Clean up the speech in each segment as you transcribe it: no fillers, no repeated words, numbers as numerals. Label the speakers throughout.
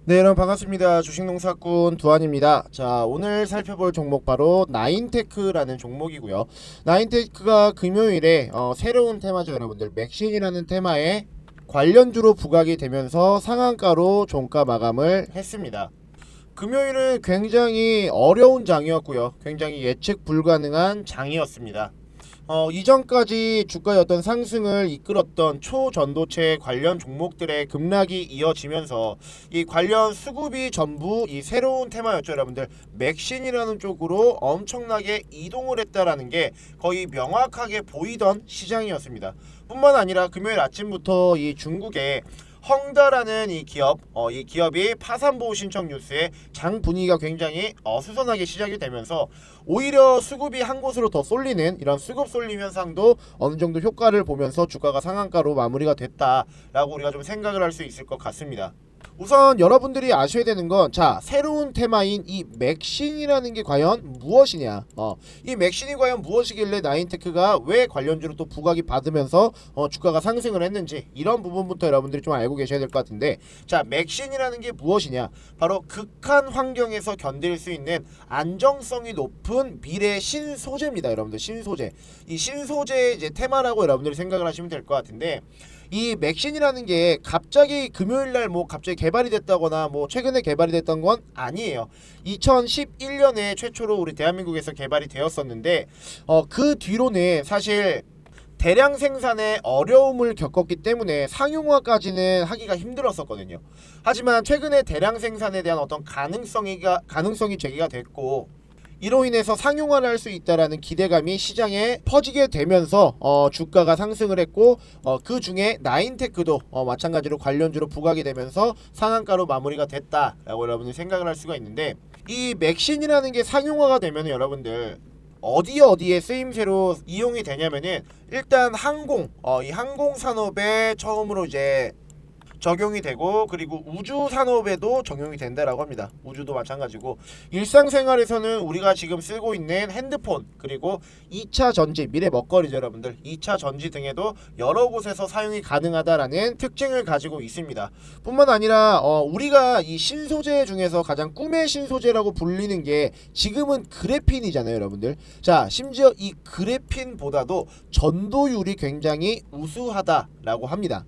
Speaker 1: 네, 여러분 반갑습니다. 주식농사꾼 두한입니다. 자, 오늘 살펴볼 종목 바로 나인테크라는 종목이고요. 나인테크가 금요일에 새로운 테마죠, 여러분들. 맥신이라는 테마에 관련주로 부각이 되면서 상한가로 종가 마감을 했습니다. 금요일은 굉장히 어려운 장이었고요. 굉장히 예측 불가능한 장이었습니다. 이전까지 주가의 어떤 상승을 이끌었던 초전도체 관련 종목들의 급락이 이어지면서 이 관련 수급이 전부 이 새로운 테마였죠, 여러분들. 맥신이라는 쪽으로 엄청나게 이동을 했다라는 게 거의 명확하게 보이던 시장이었습니다. 뿐만 아니라 금요일 아침부터 이 중국의 헝다라는 이 기업이 파산보호 신청 뉴스에 장 분위기가 굉장히 어수선하게 시작이 되면서 오히려 수급이 한 곳으로 더 쏠리는 이런 수급 쏠림 현상도 어느 정도 효과를 보면서 주가가 상한가로 마무리가 됐다라고 우리가 좀 생각을 할 수 있을 것 같습니다. 우선 여러분들이 아셔야 되는 건, 자, 새로운 테마인 이 맥신이라는 게 과연 무엇이냐, 이 맥신이 과연 무엇이길래 나인테크가 왜 관련주로 또 부각이 받으면서 주가가 상승을 했는지, 이런 부분부터 여러분들이 좀 알고 계셔야 될 것 같은데, 자, 맥신이라는 게 무엇이냐, 바로 극한 환경에서 견딜 수 있는 안정성이 높은 미래 신소재입니다. 여러분들, 신소재, 이 신소재의 이제 테마라고 여러분들이 생각을 하시면 될 것 같은데, 이 맥신이라는 게 갑자기 금요일날 뭐 갑자기 개발이 됐다거나 뭐 최근에 개발이 됐던 건 아니에요. 2011년에 최초로 우리 대한민국에서 개발이 되었었는데, 그 뒤로는 사실 대량 생산에 어려움을 겪었기 때문에 상용화까지는 하기가 힘들었었거든요. 하지만 최근에 대량 생산에 대한 어떤 가능성이 제기가 됐고, 이로 인해서 상용화를 할 수 있다라는 기대감이 시장에 퍼지게 되면서 주가가 상승을 했고, 그 중에 나인테크도 마찬가지로 관련주로 부각이 되면서 상한가로 마무리가 됐다라고 여러분이 생각을 할 수가 있는데, 이 맥신이라는 게 상용화가 되면 여러분들 어디에 쓰임새로 이용이 되냐면은, 일단 이 항공 산업에 처음으로 이제 적용이 되고, 그리고 우주 산업에도 적용이 된다라고 합니다. 우주도 마찬가지고, 일상생활에서는 우리가 지금 쓰고 있는 핸드폰, 그리고 2차 전지, 미래 먹거리죠, 여러분들. 2차 전지 등에도 여러 곳에서 사용이 가능하다라는 특징을 가지고 있습니다. 뿐만 아니라 우리가 이 신소재 중에서 가장 꿈의 신소재라고 불리는 게 지금은 그래핀이잖아요, 여러분들. 자, 심지어 이 그래핀보다도 전도율이 굉장히 우수하다라고 합니다.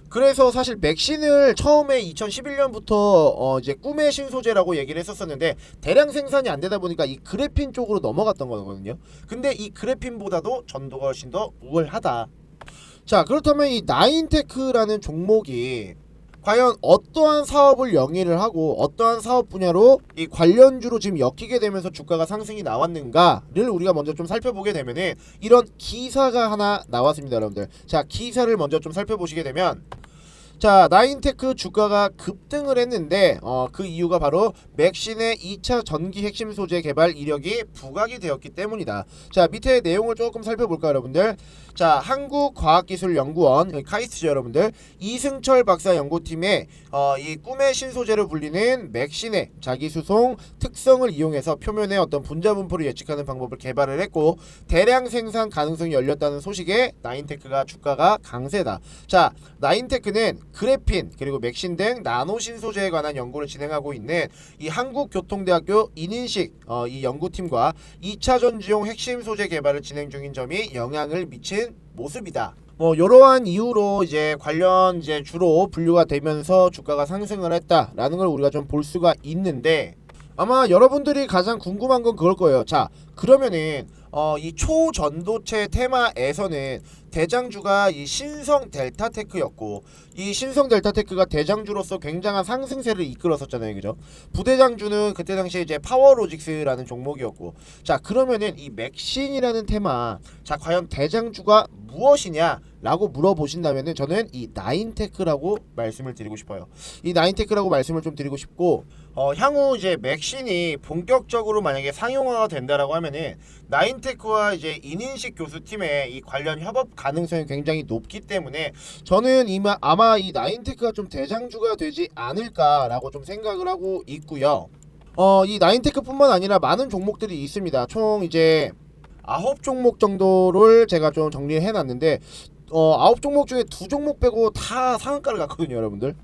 Speaker 1: 그래서 사실 맥신을 처음에 2011년부터 이제 꿈의 신소재라고 얘기를 했었었는데, 대량 생산이 안 되다 보니까 이 그래핀 쪽으로 넘어갔던 거거든요. 근데 이 그래핀보다도 전도가 훨씬 더 우월하다. 자, 그렇다면 이 나인테크라는 종목이 과연 어떠한 사업을 영위를 하고 어떠한 사업 분야로 이 관련주로 지금 엮이게 되면서 주가가 상승이 나왔는가를 우리가 먼저 좀 살펴보게 되면은, 이런 기사가 하나 나왔습니다, 여러분들. 자, 기사를 먼저 좀 살펴보시게 되면, 자, 나인테크 주가가 급등을 했는데, 그 이유가 바로 맥신의 2차 전기 핵심 소재 개발 이력이 부각이 되었기 때문이다. 자, 밑에 내용을 조금 살펴볼까요, 여러분들? 자, 한국과학기술연구원, 카이스트죠, 여러분들. 이승철 박사 연구팀의 이 꿈의 신소재로 불리는 맥신의 자기수송 특성을 이용해서 표면의 어떤 분자 분포를 예측하는 방법을 개발을 했고, 대량 생산 가능성이 열렸다는 소식에 나인테크가 주가가 강세다. 자, 나인테크는 그래핀 그리고 맥신 등 나노 신소재에 관한 연구를 진행하고 있는 이 한국교통대학교 이nin식 이 연구팀과 2차 전지용 핵심 소재 개발을 진행 중인 점이 영향을 미친 모습이다. 뭐 이러한 이유로 이제 관련 이제 주로 분류가 되면서 주가가 상승을 했다라는 걸 우리가 좀 볼 수가 있는데, 아마 여러분들이 가장 궁금한 건 그럴 거예요. 자, 그러면은 이 초전도체 테마에서는 대장주가 이 신성 델타테크였고, 이 신성 델타테크가 대장주로서 굉장한 상승세를 이끌었었잖아요, 그죠? 부대장주는 그때 당시에 이제 파워로직스라는 종목이었고, 자, 그러면은 이 맥신이라는 테마, 자, 과연 대장주가 무엇이냐라고 물어보신다면은 저는 이 나인테크라고 말씀을 드리고 싶어요. 이 나인테크라고 말씀을 좀 드리고 싶고, 향후 이제 맥신이 본격적으로 만약에 상용화가 된다라고 하면은 나인테크와 이제 이nin식 교수팀의 이 관련 협업 가능성이 굉장히 높기 때문에, 저는 아마 이 나인테크가 좀 대장주가 되지 않을까라고 좀 생각을 하고 있고요. 이 나인테크뿐만 아니라 많은 종목들이 있습니다. 총 이제 9종목 정도를 제가 좀 정리해 놨는데, 9종목 중에 2종목 빼고 다 상한가를 갔거든요, 여러분들.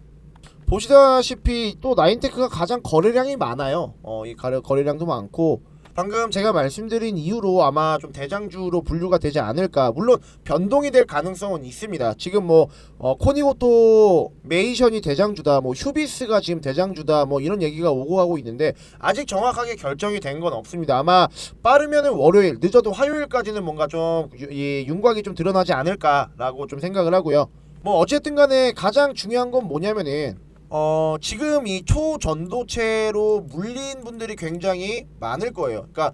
Speaker 1: 보시다시피 또 나인테크가 가장 거래량이 많아요. 이 거래량도 많고, 방금 제가 말씀드린 이유로 아마 좀 대장주로 분류가 되지 않을까. 물론 변동이 될 가능성은 있습니다. 지금 뭐 코니고토 메이션이 대장주다, 뭐 휴비스가 지금 대장주다, 뭐 이런 얘기가 오고 가고 있는데 아직 정확하게 결정이 된 건 없습니다. 아마 빠르면은 월요일, 늦어도 화요일까지는 뭔가 좀 이 윤곽이 좀 드러나지 않을까라고 좀 생각을 하고요. 뭐 어쨌든 간에 가장 중요한 건 뭐냐면은 지금 이 초전도체로 물린 분들이 굉장히 많을 거예요. 그러니까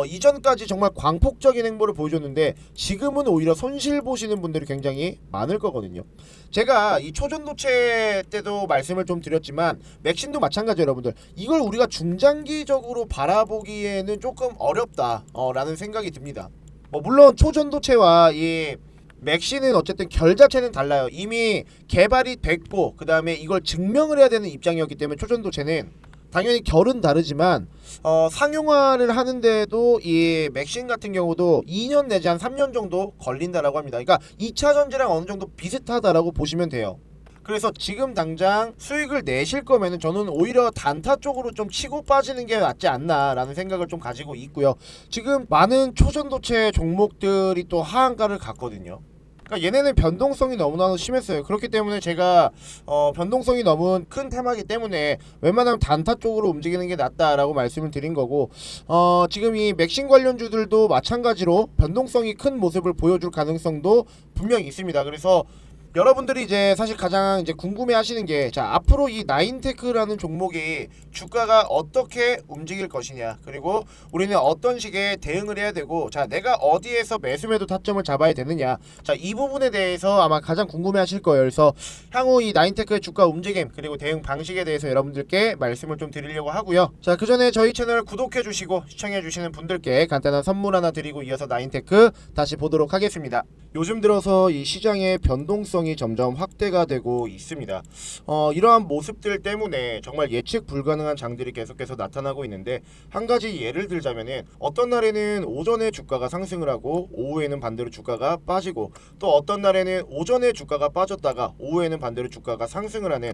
Speaker 1: 이전까지 정말 광폭적인 행보를 보여줬는데 지금은 오히려 손실 보시는 분들이 굉장히 많을 거거든요. 제가 이 초전도체 때도 말씀을 좀 드렸지만 맥신도 마찬가지예요, 여러분들. 이걸 우리가 중장기적으로 바라보기에는 조금 어렵다 라는 생각이 듭니다. 물론 초전도체와 이 맥시는 어쨌든 결 자체는 달라요. 이미 개발이 됐고 그 다음에 이걸 증명을 해야 되는 입장이었기 때문에 초전도체는 당연히 결은 다르지만 상용화를 하는데도 이 맥신 같은 경우도 2년 내지 한 3년 정도 걸린다라고 합니다. 그러니까 2차 전지랑 어느 정도 비슷하다라고 보시면 돼요. 그래서 지금 당장 수익을 내실 거면은 저는 오히려 단타 쪽으로 좀 치고 빠지는 게 낫지 않나라는 생각을 좀 가지고 있고요. 지금 많은 초전도체 종목들이 또 하한가를 갔거든요. 그러니까 얘네는 변동성이 너무나 심했어요. 그렇기 때문에 제가 변동성이 너무 큰 테마이기 때문에 웬만하면 단타 쪽으로 움직이는 게 낫다라고 말씀을 드린 거고, 지금 이 맥신 관련주들도 마찬가지로 변동성이 큰 모습을 보여줄 가능성도 분명히 있습니다. 그래서 여러분들이 이제 사실 가장 이제 궁금해하시는 게, 자, 앞으로 이 나인테크라는 종목이 주가가 어떻게 움직일 것이냐, 그리고 우리는 어떤 식의 대응을 해야 되고, 자, 내가 어디에서 매수매도 타점을 잡아야 되느냐, 자, 이 부분에 대해서 아마 가장 궁금해하실 거예요. 그래서 향후 이 나인테크의 주가 움직임 그리고 대응 방식에 대해서 여러분들께 말씀을 좀 드리려고 하고요. 자, 그 전에 저희 채널 구독해주시고 시청해주시는 분들께 간단한 선물 하나 드리고 이어서 나인테크 다시 보도록 하겠습니다. 요즘 들어서 이 시장의 변동성이 점점 확대가 되고 있습니다. 이러한 모습들 때문에 정말 예측 불가능한 장들이 계속해서 나타나고 있는데, 한 가지 예를 들자면은 어떤 날에는 오전에 주가가 상승을 하고 오후에는 반대로 주가가 빠지고, 또 어떤 날에는 오전에 주가가 빠졌다가 오후에는 반대로 주가가 상승을 하는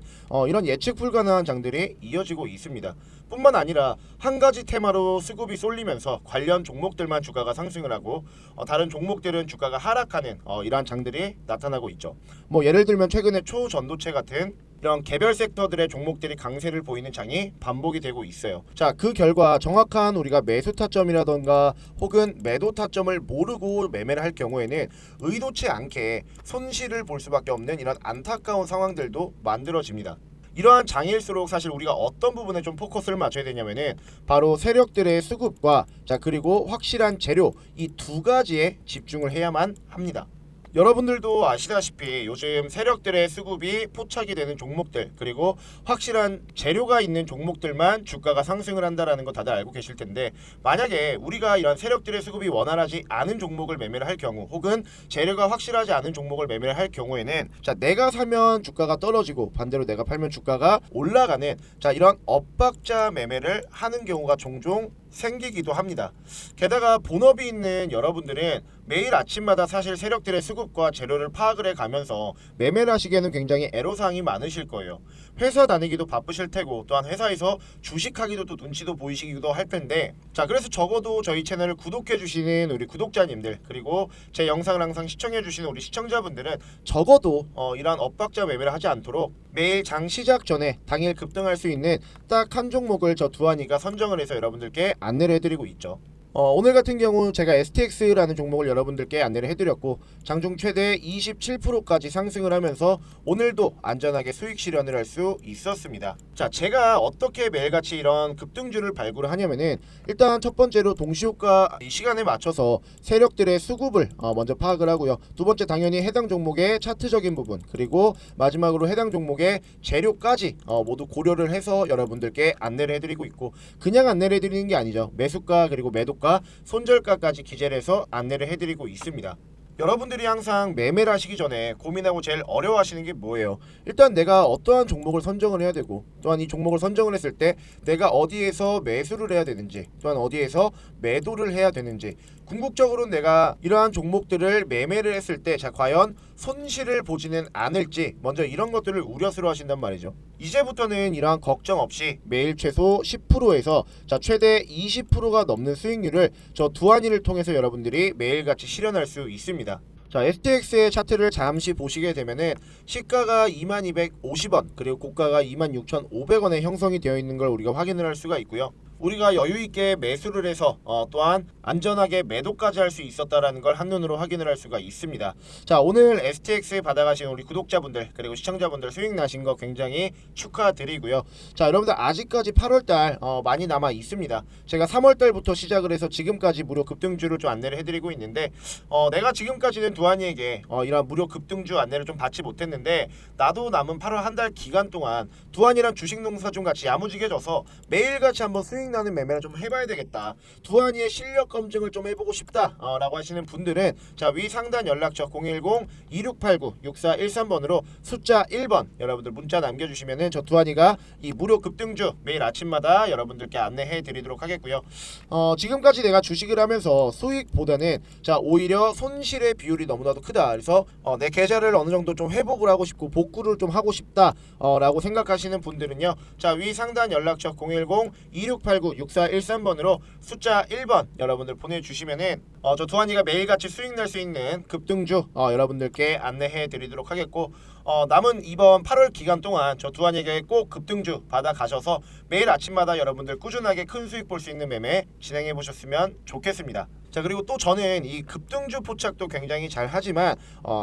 Speaker 1: 이런 예측 불가능한 장들이 이어지고 있습니다. 뿐만 아니라 한 가지 테마로 수급이 쏠리면서 관련 종목들만 주가가 상승을 하고 다른 종목들은 주가가 하락하는 이러한 장들이 나타나고 있죠. 뭐 예를 들면 최근에 초전도체 같은 이런 개별 섹터들의 종목들이 강세를 보이는 장이 반복이 되고 있어요. 자, 그 결과 정확한 우리가 매수 타점이라던가 혹은 매도 타점을 모르고 매매를 할 경우에는 의도치 않게 손실을 볼 수밖에 없는 이런 안타까운 상황들도 만들어집니다. 이러한 장일수록 사실 우리가 어떤 부분에 좀 포커스를 맞춰야 되냐면은 바로 세력들의 수급과, 자, 그리고 확실한 재료, 이 두 가지에 집중을 해야만 합니다. 여러분들도 아시다시피 요즘 세력들의 수급이 포착이 되는 종목들, 그리고 확실한 재료가 있는 종목들만 주가가 상승을 한다라는 거 다들 알고 계실 텐데, 만약에 우리가 이런 세력들의 수급이 원활하지 않은 종목을 매매를 할 경우, 혹은 재료가 확실하지 않은 종목을 매매를 할 경우에는, 자, 내가 사면 주가가 떨어지고 반대로 내가 팔면 주가가 올라가는, 자, 이런 엇박자 매매를 하는 경우가 종종 생기기도 합니다. 게다가 본업이 있는 여러분들은 매일 아침마다 사실 세력들의 수급과 재료를 파악을 해가면서 매매를 하시기에는 굉장히 애로사항이 많으실 거예요. 회사 다니기도 바쁘실 테고, 또한 회사에서 주식하기도 또 눈치도 보이시기도 할 텐데, 자, 그래서 적어도 저희 채널을 구독해 주시는 우리 구독자님들, 그리고 제 영상을 항상 시청해 주시는 우리 시청자분들은 적어도 이러한 엇박자 매매를 하지 않도록 매일 장 시작 전에 당일 급등할 수 있는 딱 한 종목을 저 두한이가 선정을 해서 여러분들께 안내를 해드리고 있죠. 오늘 같은 경우 제가 STX라는 종목을 여러분들께 안내를 해드렸고, 장중 최대 27%까지 상승을 하면서 오늘도 안전하게 수익 실현을 할 수 있었습니다. 자, 제가 어떻게 매일같이 이런 급등주를 발굴을 하냐면은, 일단 첫 번째로 동시효과 이 시간에 맞춰서 세력들의 수급을 먼저 파악을 하고요. 두 번째, 당연히 해당 종목의 차트적인 부분, 그리고 마지막으로 해당 종목의 재료까지 모두 고려를 해서 여러분들께 안내를 해드리고 있고, 그냥 안내를 해드리는 게 아니죠. 매수가 그리고 매도가, 손절가까지 기재를 해서 안내를 해드리고 있습니다. 여러분들이 항상 매매를 하시기 전에 고민하고 제일 어려워하시는 게 뭐예요? 일단 내가 어떠한 종목을 선정을 해야 되고, 또한 이 종목을 선정을 했을 때 내가 어디에서 매수를 해야 되는지, 또한 어디에서 매도를 해야 되는지, 궁극적으로 내가 이러한 종목들을 매매를 했을 때, 자, 과연 손실을 보지는 않을지, 먼저 이런 것들을 우려스러워 하신단 말이죠. 이제부터는 이러한 걱정 없이 매일 최소 10%에서 자 최대 20%가 넘는 수익률을 저 두한이를 통해서 여러분들이 매일같이 실현할 수 있습니다. 자, STX의 차트를 잠시 보시게 되면은 시가가 2250원 그리고 고가가 26,500원에 형성이 되어 있는 걸 우리가 확인을 할 수가 있고요. 우리가 여유 있게 매수를 해서 또한 안전하게 매도까지 할 수 있었다라는 걸 한눈으로 확인을 할 수가 있습니다. 자, 오늘 STX 받아가신 우리 구독자분들 그리고 시청자분들 수익 나신 거 굉장히 축하드리고요. 자, 여러분들 아직까지 8월달 많이 남아 있습니다. 제가 3월달부터 시작을 해서 지금까지 무료 급등주를 좀 안내를 해드리고 있는데 내가 지금까지는 두한이에게 이런 무료 급등주 안내를 좀 받지 못했는데 나도 남은 8월 한 달 기간 동안 두한이랑 주식농사 좀 같이 야무지게 져서 매일같이 한번 수익 나는 매매를 좀 해봐야 되겠다. 두한이의 실력 검증을 좀 해보고 싶다 라고 하시는 분들은 자, 위 상단 연락처 010-2689-6413번으로 숫자 1번 여러분들 문자 남겨주시면은 저 두한이가 이 무료 급등주 매일 아침마다 여러분들께 안내해 드리도록 하겠고요. 지금까지 내가 주식을 하면서 수익보다는 자 오히려 손실의 비율이 너무나도 크다. 그래서 내 계좌를 어느 정도 좀 회복을 하고 싶고 복구를 좀 하고 싶다 라고 생각하시는 분들은요. 자, 위 상단 연락처 010-2689-6413번으로 숫자 1번 여러분들 보내주시면은 저 두한이가 매일같이 수익 낼 수 있는 급등주 여러분들께 안내해 드리도록 하겠고 남은 이번 8월 기간 동안 저 두한이에게 꼭 급등주 받아 가셔서 매일 아침마다 여러분들 꾸준하게 큰 수익 볼 수 있는 매매 진행해 보셨으면 좋겠습니다. 자, 그리고 또 저는 이 급등주 포착도 굉장히 잘 하지만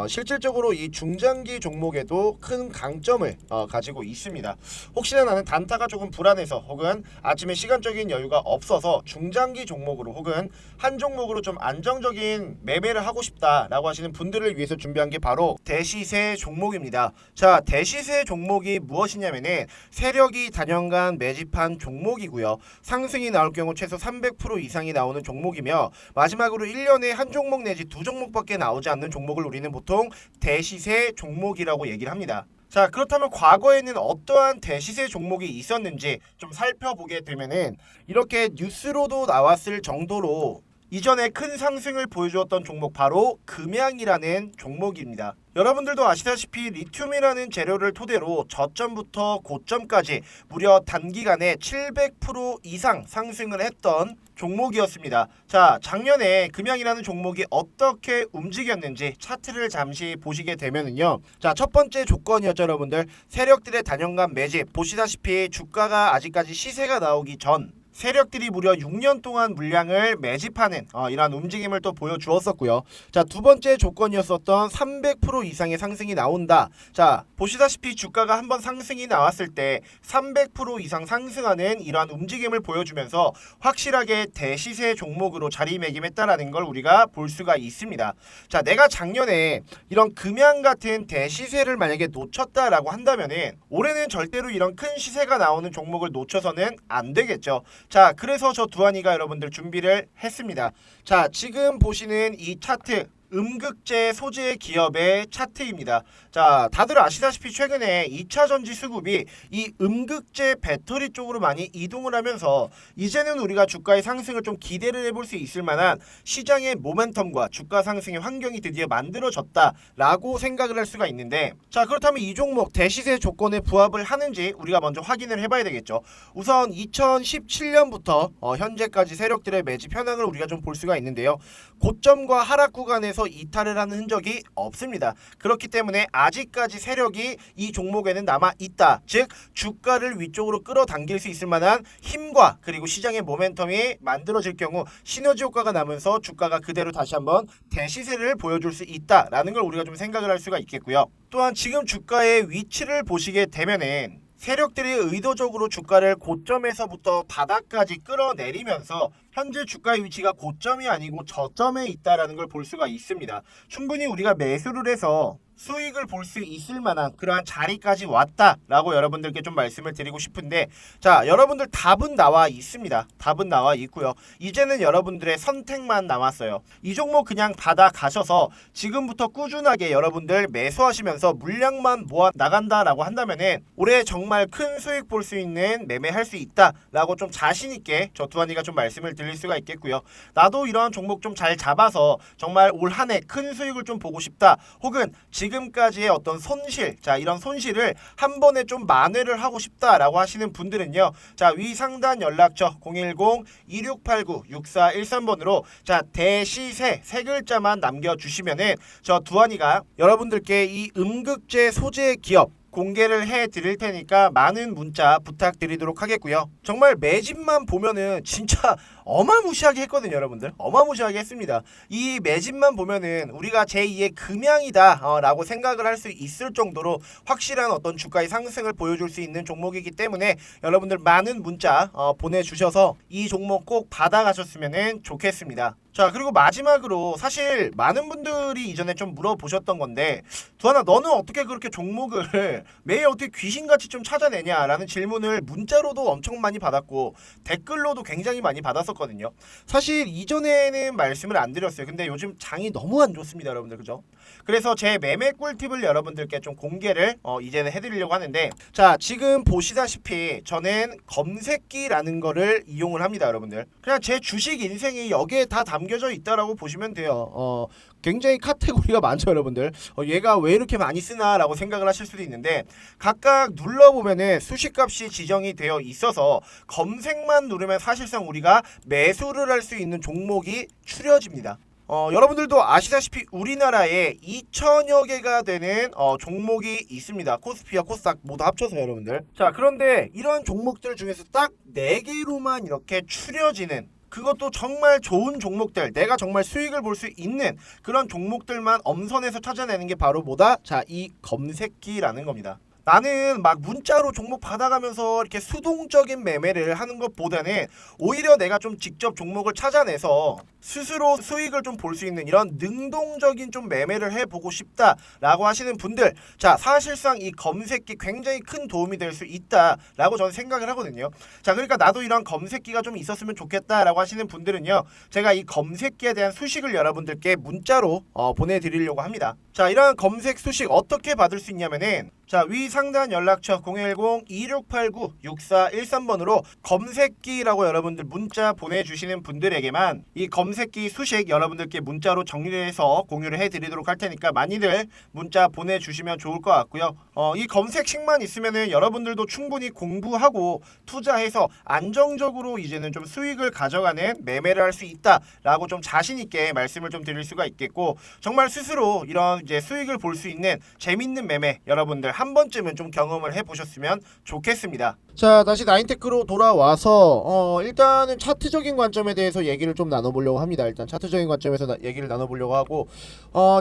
Speaker 1: 실질적으로 이 중장기 종목에도 큰 강점을 가지고 있습니다. 혹시나 나는 단타가 조금 불안해서 혹은 아침에 시간적인 여유가 없어서 중장기 종목으로 혹은 한 종목으로 좀 안정적인 매매를 하고 싶다라고 하시는 분들을 위해서 준비한 게 바로 대시세 종목입니다. 자, 대시세 종목이 무엇이냐면은 세력이 단연간 매집한 종목이고요. 상승이 나올 경우 최소 300% 이상이 나오는 종목이며 마지막으로 1년에 한 종목 내지 두 종목밖에 나오지 않는 종목을 우리는 보통 대시세 종목이라고 얘기를 합니다. 자, 그렇다면 과거에는 어떠한 대시세 종목이 있었는지 좀 살펴보게 되면은 이렇게 뉴스로도 나왔을 정도로 이전에 큰 상승을 보여주었던 종목 바로 금양이라는 종목입니다. 여러분들도 아시다시피 리튬이라는 재료를 토대로 저점부터 고점까지 무려 단기간에 700% 이상 상승을 했던 종목이었습니다. 자, 작년에 금양이라는 종목이 어떻게 움직였는지 차트를 잠시 보시게 되면은요. 자, 첫 번째 조건이었죠, 여러분들. 세력들의 단연간 매집. 보시다시피 주가가 아직까지 시세가 나오기 전 세력들이 무려 6년 동안 물량을 매집하는 이러한 움직임을 또 보여주었었고요. 자, 두 번째 조건이었었던 300% 이상의 상승이 나온다. 자, 보시다시피 주가가 한번 상승이 나왔을 때 300% 이상 상승하는 이러한 움직임을 보여주면서 확실하게 대시세 종목으로 자리매김했다라는 걸 우리가 볼 수가 있습니다. 자, 내가 작년에 이런 금양 같은 대시세를 만약에 놓쳤다라고 한다면은 올해는 절대로 이런 큰 시세가 나오는 종목을 놓쳐서는 안 되겠죠. 자, 그래서 저 두한이가 여러분들 준비를 했습니다. 자, 지금 보시는 이 차트 음극재 소재 기업의 차트입니다. 자, 다들 아시다시피 최근에 2차 전지 수급이 이 음극재 배터리 쪽으로 많이 이동을 하면서 이제는 우리가 주가의 상승을 좀 기대를 해볼 수 있을 만한 시장의 모멘텀과 주가 상승의 환경이 드디어 만들어졌다라고 생각을 할 수가 있는데, 자, 그렇다면 이 종목 대시세 조건에 부합을 하는지 우리가 먼저 확인을 해봐야 되겠죠. 우선 2017년부터 현재까지 세력들의 매집 현황을 우리가 좀 볼 수가 있는데요. 고점과 하락 구간에서 이탈을 하는 흔적이 없습니다. 그렇기 때문에 아직까지 세력이 이 종목에는 남아 있다. 즉 주가를 위쪽으로 끌어당길 수 있을 만한 힘과 그리고 시장의 모멘텀이 만들어질 경우 시너지 효과가 나면서 주가가 그대로 다시 한번 대시세를 보여줄 수 있다라는 걸 우리가 좀 생각을 할 수가 있겠고요. 또한 지금 주가의 위치를 보시게 되면은 세력들이 의도적으로 주가를 고점에서부터 바닥까지 끌어내리면서 현재 주가의 위치가 고점이 아니고 저점에 있다라는 걸 볼 수가 있습니다. 충분히 우리가 매수를 해서 수익을 볼 수 있을 만한 그러한 자리까지 왔다라고 여러분들께 좀 말씀을 드리고 싶은데, 자, 여러분들 답은 나와 있습니다. 답은 나와 있고요. 이제는 여러분들의 선택만 남았어요. 이 종목 그냥 받아 가셔서 지금부터 꾸준하게 여러분들 매수하시면서 물량만 모아 나간다라고 한다면은 올해 정말 큰 수익 볼 수 있는 매매할 수 있다라고 좀 자신 있게 저 두한이가 좀 말씀을 드릴 수가 있겠고요. 나도 이런 종목 좀 잘 잡아서 정말 올 한 해 큰 수익을 좀 보고 싶다. 혹은 지금
Speaker 2: 지금까지의 어떤 손실, 자 이런 손실을 한 번에 좀 만회를 하고 싶다라고 하시는 분들은요, 자 위 상단 연락처 010-2689-6413번으로 자 대시세 세 글자만 남겨주시면은 저 두한이가 여러분들께 이 음극재 소재 기업 공개를 해드릴 테니까 많은 문자 부탁드리도록 하겠고요. 정말 매집만 보면은 진짜 어마무시하게 했거든요, 여러분들. 어마무시하게 했습니다. 이 매집만 보면은 우리가 제2의 금양이다 라고 생각을 할 수 있을 정도로 확실한 어떤 주가의 상승을 보여줄 수 있는 종목이기 때문에 여러분들 많은 문자 보내주셔서 이 종목 꼭 받아가셨으면 좋겠습니다. 자, 그리고 마지막으로 사실 많은 분들이 이전에 좀 물어보셨던 건데, 두하나 너는 어떻게 그렇게 종목을 매일 어떻게 귀신같이 좀 찾아내냐라는 질문을 문자로도 엄청 많이 받았고 댓글로도 굉장히 많이 받았었거든요. 사실 이전에는 말씀을 안 드렸어요. 근데 요즘 장이 너무 안 좋습니다, 여러분들. 그죠? 그래서 제 매매 꿀팁을 여러분들께 좀 공개를 이제는 해드리려고 하는데, 자 지금 보시다시피 저는 검색기라는 거를 이용을 합니다, 여러분들. 그냥 제 주식 인생이 여기에 다 담겨져 있다라고 보시면 돼요. 굉장히 카테고리가 많죠, 여러분들. 얘가 왜 이렇게 많이 쓰나 라고 생각을 하실 수도 있는데, 각각 눌러보면은 수식값이 지정이 되어 있어서 검색만 누르면 사실상 우리가 매수를 할 수 있는 종목이 추려집니다. 여러분들도 아시다시피 우리나라에 2천여 개가 되는 종목이 있습니다. 코스피와 코스닥 모두 합쳐서 여러분들. 자, 그런데 이러한 종목들 중에서 딱 4개로만 이렇게 추려지는, 그것도 정말 좋은 종목들, 내가 정말 수익을 볼 수 있는 그런 종목들만 엄선해서 찾아내는 게 바로 뭐다? 자, 이 검색기라는 겁니다. 나는 막 문자로 종목 받아가면서 이렇게 수동적인 매매를 하는 것보다는 오히려 내가 좀 직접 종목을 찾아내서 스스로 수익을 좀 볼 수 있는 이런 능동적인 좀 매매를 해보고 싶다라고 하시는 분들, 자 사실상 이 검색기 굉장히 큰 도움이 될 수 있다라고 저는 생각을 하거든요. 자, 그러니까 나도 이런 검색기가 좀 있었으면 좋겠다라고 하시는 분들은요, 제가 이 검색기에 대한 수식을 여러분들께 문자로 보내드리려고 합니다. 자, 이런 검색 수식 어떻게 받을 수 있냐면은, 자 위 상단 연락처 010-2689-6413번으로 검색기라고 여러분들 문자 보내주시는 분들에게만 이 검색기 수식 여러분들께 문자로 정리를 해서 공유를 해드리도록 할 테니까 많이들 문자 보내주시면 좋을 것 같고요. 이 검색식만 있으면은 여러분들도 충분히 공부하고 투자해서 안정적으로 이제는 좀 수익을 가져가는 매매를 할 수 있다라고 좀 자신있게 말씀을 좀 드릴 수가 있겠고, 정말 스스로 이런 이제 수익을 볼 수 있는 재밌는 매매 여러분들 한 번쯤은 좀 경험을 해보셨으면 좋겠습니다.
Speaker 1: 자, 다시 나인테크로 돌아와서 일단은 차트적인 관점에 대해서 얘기를 좀 나눠보려고 합니다. 일단 차트적인 관점에서 얘기를 나눠보려고 하고,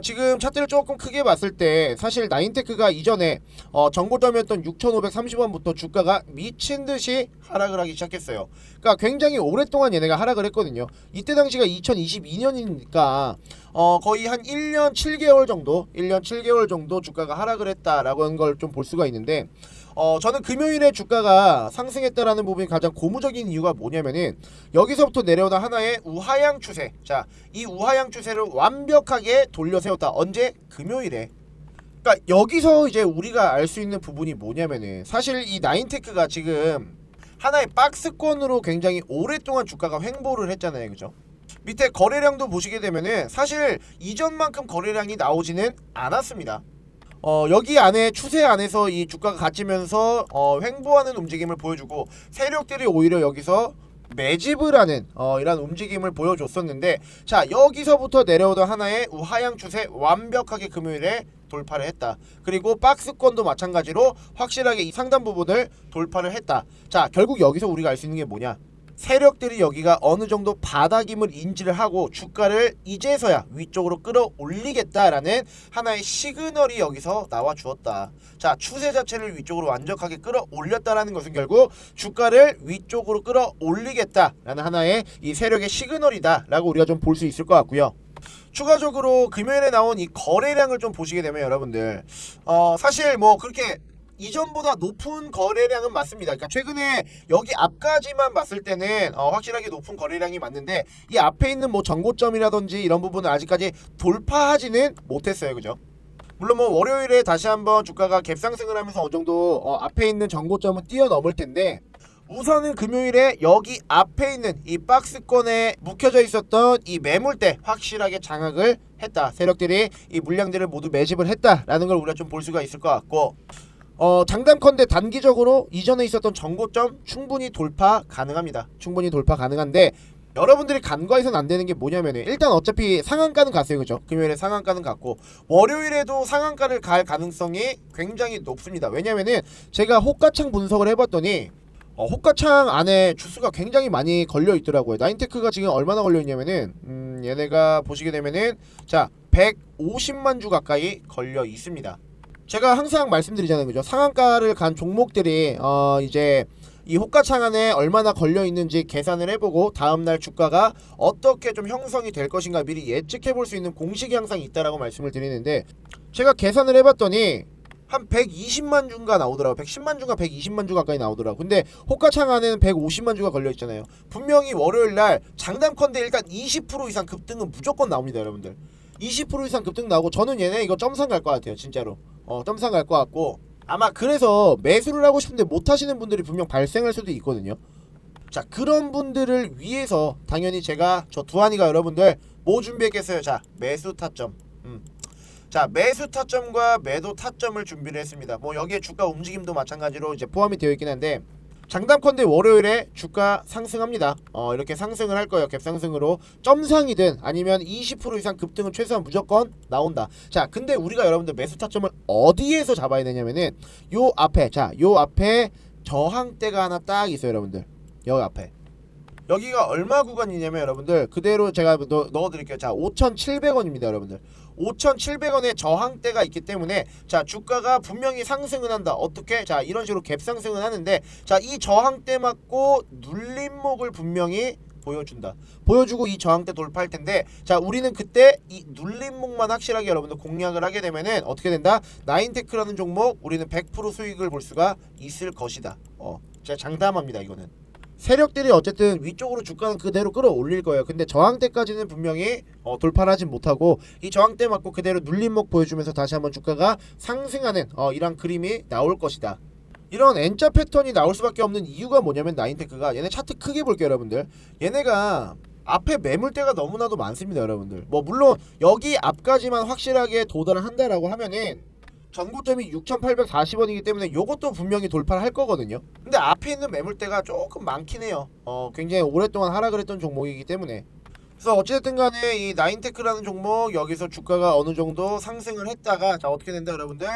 Speaker 1: 지금 차트를 조금 크게 봤을 때 사실 나인테크가 이전에 정고점이었던 6,530원부터 주가가 미친듯이 하락을 하기 시작했어요. 그러니까 굉장히 오랫동안 얘네가 하락을 했거든요. 이때 당시가 2022년이니까 거의 한 1년 7개월 정도 주가가 하락을 했다라고 하는 걸 좀 볼 수가 있는데, 저는 금요일에 주가가 상승했다라는 부분이 가장 고무적인 이유가 뭐냐면은 여기서부터 내려오는 하나의 우하향 추세, 자 이 우하향 추세를 완벽하게 돌려 세웠다. 언제? 금요일에. 그러니까 여기서 이제 우리가 알 수 있는 부분이 뭐냐면은, 사실 이 나인테크가 지금 하나의 박스권으로 굉장히 오랫동안 주가가 횡보를 했잖아요, 그죠? 밑에 거래량도 보시게 되면은 사실 이전만큼 거래량이 나오지는 않았습니다. 여기 안에 추세 안에서 이 주가가 갇히면서 횡보하는 움직임을 보여주고, 세력들이 오히려 여기서 매집을 하는 이런 움직임을 보여줬었는데, 자 여기서부터 내려오던 하나의 우하향 추세 완벽하게 금요일에 돌파를 했다. 그리고 박스권도 마찬가지로 확실하게 이 상단 부분을 돌파를 했다. 자, 결국 여기서 우리가 알 수 있는 게 뭐냐, 세력들이 여기가 어느 정도 바닥임을 인지를 하고 주가를 이제서야 위쪽으로 끌어올리겠다라는 하나의 시그널이 여기서 나와 주었다. 자, 추세 자체를 위쪽으로 완벽하게 끌어올렸다라는 것은 결국 주가를 위쪽으로 끌어올리겠다라는 하나의 이 세력의 시그널이다라고 우리가 좀 볼 수 있을 것 같고요. 추가적으로 금요일에 나온 이 거래량을 좀 보시게 되면 여러분들 사실 뭐 그렇게 이전보다 높은 거래량은 맞습니다. 그러니까 최근에 여기 앞까지만 봤을 때는 확실하게 높은 거래량이 맞는데, 이 앞에 있는 뭐 정고점이라든지 이런 부분은 아직까지 돌파하지는 못했어요, 그죠? 물론 뭐 월요일에 다시 한번 주가가 갭상승을 하면서 어느 정도 앞에 있는 정고점은 뛰어넘을 텐데,
Speaker 2: 우선은 금요일에 여기 앞에 있는 이 박스권에 묵혀져 있었던 이 매물대 확실하게 장악을 했다. 세력들이 이 물량들을 모두 매집을 했다라는 걸 우리가 좀 볼 수가 있을 것 같고, 장담컨대 단기적으로 이전에 있었던 전고점 충분히 돌파 가능합니다. 충분히 돌파 가능한데, 여러분들이 간과해서는 안 되는 게 뭐냐면은, 일단 어차피 상한가는 갔어요, 그죠? 금요일에 상한가는 갔고 월요일에도 상한가를 갈 가능성이 굉장히 높습니다. 왜냐면은 제가 호가창 분석을 해봤더니 호가창 안에 주수가 굉장히 많이 걸려 있더라고요. 나인테크가 지금 얼마나 걸려 있냐면은 얘네가 보시게 되면은 자 150만 주 가까이 걸려 있습니다. 제가 항상 말씀드리잖아요, 그죠? 상한가를 간 종목들이 이제 이 호가창 안에 얼마나 걸려 있는지 계산을 해보고 다음날 주가가 어떻게 좀 형성이 될 것인가 미리 예측해 볼 수 있는 공식이 항상 있다라고 말씀을 드리는데, 제가 계산을 해봤더니 한 120만 주가 나오더라고. 110만 주가 120만 주 가까이 나오더라고. 근데 호가창 안에는 150만 주가 걸려 있잖아요. 분명히 월요일 날 장담컨대 일단 20% 이상 급등은 무조건 나옵니다, 여러분들. 20% 이상 급등 나오고, 저는 얘네 이거 점상 갈 것 같아요, 진짜로. 점상 갈 것 같고, 아마 그래서 매수를 하고 싶은데 못 하시는 분들이 분명 발생할 수도 있거든요. 자, 그런 분들을 위해서 당연히 제가 저 두한이가 여러분들 뭐 준비했겠어요? 자, 매수 타점. 자, 매수 타점과 매도 타점을 준비를 했습니다. 뭐 여기에 주가 움직임도 마찬가지로 이제 포함이 되어 있긴 한데, 장담컨대 월요일에 주가 상승합니다. 이렇게 상승을 할 거예요. 갭상승으로 점상이든 아니면 20% 이상 급등은 최소한 무조건 나온다. 자, 근데 우리가 여러분들 매수 타점을 어디에서 잡아야 되냐면은 요 앞에, 자, 요 앞에 저항대가 하나 딱 있어요, 여러분들. 여기 앞에. 여기가 얼마 구간이냐면 여러분들 그대로 제가 넣어드릴게요. 자, 5,700원입니다, 여러분들. 5,700원의 저항대가 있기 때문에 자, 주가가 분명히 상승은 한다. 어떻게? 자, 이런 식으로 갭 상승은 하는데, 자, 이 저항대 맞고 눌림목을 분명히 보여준다. 보여주고 이 저항대 돌파할 텐데, 자, 우리는 그때 이 눌림목만 확실하게 여러분들 공략을 하게 되면은 어떻게 된다? 나인테크라는 종목 우리는 100% 수익을 볼 수가 있을 것이다. 제가 장담합니다, 이거는. 세력들이 어쨌든 위쪽으로 주가는 그대로 끌어올릴 거예요. 근데 저항대까지는 분명히 돌파를 하진 못하고, 이 저항대 맞고 그대로 눌림목 보여주면서 다시 한번 주가가 상승하는 이런 그림이 나올 것이다. 이런 N자 패턴이 나올 수밖에 없는 이유가 뭐냐면, 나인테크가 얘네 차트 크게 볼게요, 여러분들. 얘네가 앞에 매물대가 너무나도 많습니다, 여러분들. 뭐 물론 여기 앞까지만 확실하게 도달을 한다라고 하면은 전고점이 6,840원이기 때문에 요것도 분명히 돌파를 할 거거든요. 근데 앞에 있는 매물대가 조금 많긴 해요. 굉장히 오랫동안 하락을 했던 종목이기 때문에. 그래서 어찌됐든 간에 이 나인테크라는 종목 여기서 주가가 어느 정도 상승을 했다가 자, 어떻게 된다, 여러분들?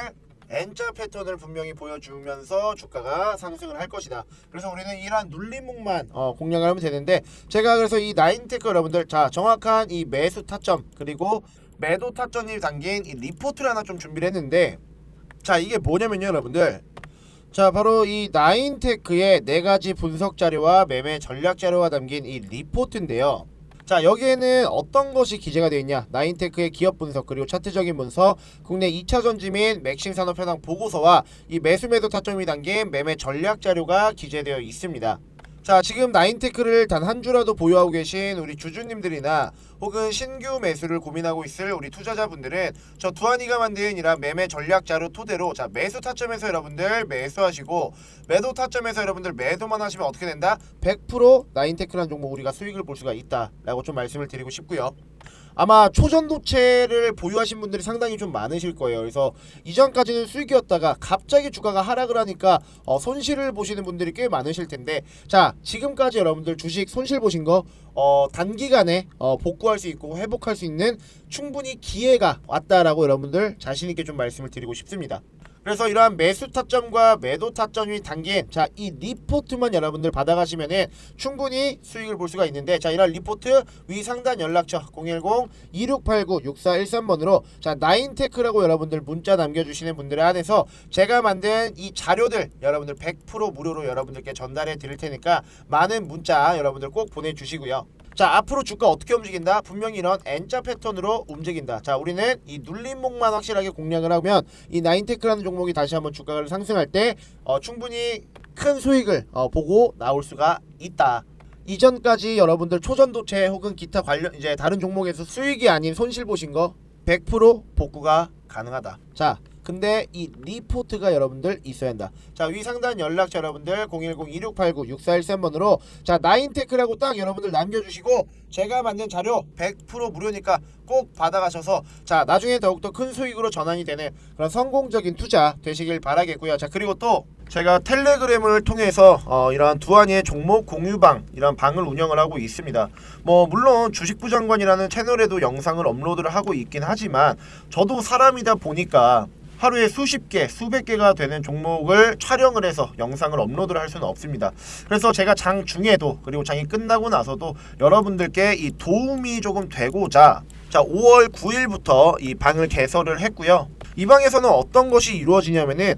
Speaker 2: N자 패턴을 분명히 보여주면서 주가가 상승을 할 것이다. 그래서 우리는 이러한 눌림목만 공략을 하면 되는데, 제가 그래서 이 나인테크 여러분들 자, 정확한 이 매수 타점 그리고 매도 타점이 담긴 이 리포트를 하나 좀 준비를 했는데, 자, 이게 뭐냐면요, 여러분들. 자, 바로 이 나인테크의 4가지 분석 자료와 매매 전략 자료가 담긴 이 리포트인데요. 자, 여기에는 어떤 것이 기재가 되어 있냐? 나인테크의 기업 분석 그리고 차트적인 분석, 국내 2차 전지 및 맥심 산업 현황 보고서와 이 매수 매도 타점이 담긴 매매 전략 자료가 기재되어 있습니다. 자, 지금 나인테크를 단 한 주라도 보유하고 계신 우리 주주님들이나 혹은 신규 매수를 고민하고 있을 우리 투자자분들은 저 두한이가 만든 이런 매매 전략 자료 토대로 자, 매수 타점에서 여러분들 매수하시고 매도 타점에서 여러분들 매도만 하시면 어떻게 된다? 100% 나인테크라는 종목 우리가 수익을 볼 수가 있다라고 좀 말씀을 드리고 싶고요. 아마 초전도체를 보유하신 분들이 상당히 좀 많으실 거예요. 그래서 이전까지는 수익이었다가 갑자기 주가가 하락을 하니까 손실을 보시는 분들이 꽤 많으실 텐데, 자, 지금까지 여러분들 주식 손실 보신 거 단기간에 복구할 수 있고 회복할 수 있는 충분히 기회가 왔다라고 여러분들 자신 있게 좀 말씀을 드리고 싶습니다. 그래서 이러한 매수 타점과 매도 타점이 담긴 자, 이 리포트만 여러분들 받아가시면은 충분히 수익을 볼 수가 있는데, 자, 이런 리포트 위 상단 연락처 010-2689-6413번으로 자, 나인테크라고 여러분들 문자 남겨주시는 분들에 한해서 제가 만든 이 자료들 여러분들 100% 무료로 여러분들께 전달해 드릴 테니까 많은 문자 여러분들 꼭 보내주시고요. 자, 앞으로 주가 어떻게 움직인다? 분명히 이런 N자 패턴으로 움직인다. 자, 우리는 이 눌림목만 확실하게 공략을 하면 이 나인테크라는 종목이 다시 한번 주가를 상승할 때 충분히 큰 수익을 보고 나올 수가 있다. 이전까지 여러분들 초전도체 혹은 기타 관련 이제 다른 종목에서 수익이 아닌 손실 보신 거 100% 복구가 가능하다. 자,
Speaker 1: 근데 이 리포트가 여러분들 있어야 한다. 자, 위 상단 연락처 여러분들 010-2689-6413번으로 자, 나인테크라고 딱 여러분들 남겨주시고 제가 만든 자료 100% 무료니까 꼭 받아가셔서 자, 나중에 더욱더 큰 수익으로 전환이 되는 그런 성공적인 투자 되시길 바라겠고요. 자, 그리고 또 제가 텔레그램을 통해서 이러한 두한이의 종목 공유방 이런 방을 운영을 하고 있습니다. 뭐 물론 주식부장관이라는 채널에도 영상을 업로드를 하고 있긴 하지만 저도 사람이다 보니까 하루에 수십 개, 수백 개가 되는 종목을 촬영을 해서 영상을 업로드를 할 수는 없습니다. 그래서 제가 장 중에도 그리고 장이 끝나고 나서도 여러분들께 이 도움이 조금 되고자 자, 5월 9일부터 이 방을 개설을 했고요. 이 방에서는 어떤 것이 이루어지냐면은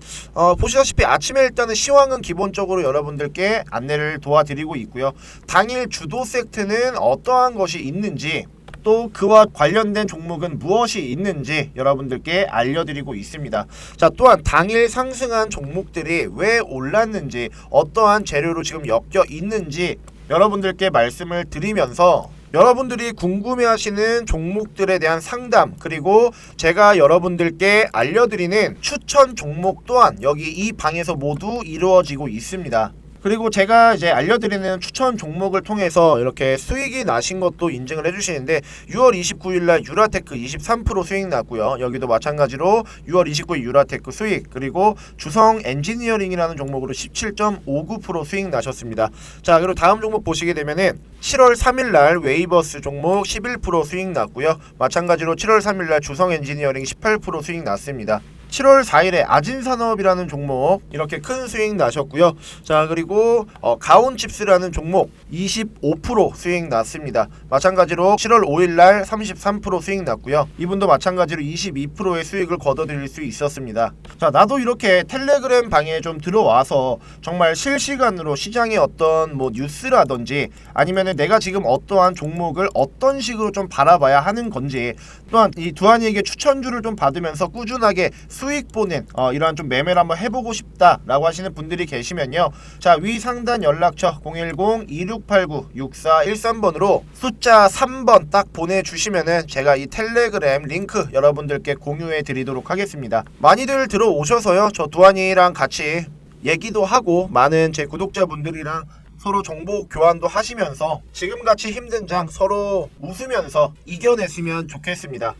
Speaker 1: 보시다시피 아침에 일단은 시황은 기본적으로 여러분들께 안내를 도와드리고 있고요. 당일 주도 세트는 어떠한 것이 있는지 또 그와 관련된 종목은 무엇이 있는지 여러분들께 알려드리고 있습니다. 자, 또한 당일 상승한 종목들이 왜 올랐는지 어떠한 재료로 지금 엮여 있는지 여러분들께 말씀을 드리면서 여러분들이 궁금해하시는 종목들에 대한 상담 그리고 제가 여러분들께 알려드리는 추천 종목 또한 여기 이 방에서 모두 이루어지고 있습니다. 그리고 제가 이제 알려드리는 추천 종목을 통해서 이렇게 수익이 나신 것도 인증을 해주시는데 6월 29일날 유라테크 23% 수익 났고요. 여기도 마찬가지로 6월 29일 유라테크 수익 그리고 주성 엔지니어링이라는 종목으로 17.59% 수익 나셨습니다. 자, 그리고 다음 종목 보시게 되면은 7월 3일날 웨이버스 종목 11% 수익 났고요. 마찬가지로 7월 3일날 주성 엔지니어링 18% 수익 났습니다. 7월 4일에 아진산업이라는 종목 이렇게 큰 수익 나셨고요. 자, 그리고 가온칩스라는 종목 25% 수익 났습니다. 마찬가지로 7월 5일날 33% 수익 났고요. 이분도 마찬가지로 22%의 수익을 거둬들일 수 있었습니다. 자, 나도 이렇게 텔레그램 방에 좀 들어와서 정말 실시간으로 시장의 어떤 뭐 뉴스라든지 아니면은 내가 지금 어떠한 종목을 어떤 식으로 좀 바라봐야 하는 건지 또한 이 두한이에게 추천주를 좀 받으면서 꾸준하게 수익 보는 이러한 좀 매매를 한번 해보고 싶다라고 하시는 분들이 계시면요. 자, 위 상단 연락처 010-2689-6413번으로 숫자 3번 딱 보내주시면은 제가 이 텔레그램 링크 여러분들께 공유해 드리도록 하겠습니다. 많이들 들어오셔서요. 저 두한이랑 같이 얘기도 하고 많은 제 구독자분들이랑 서로 정보 교환도 하시면서 지금같이 힘든 장 서로 웃으면서 이겨냈으면 좋겠습니다.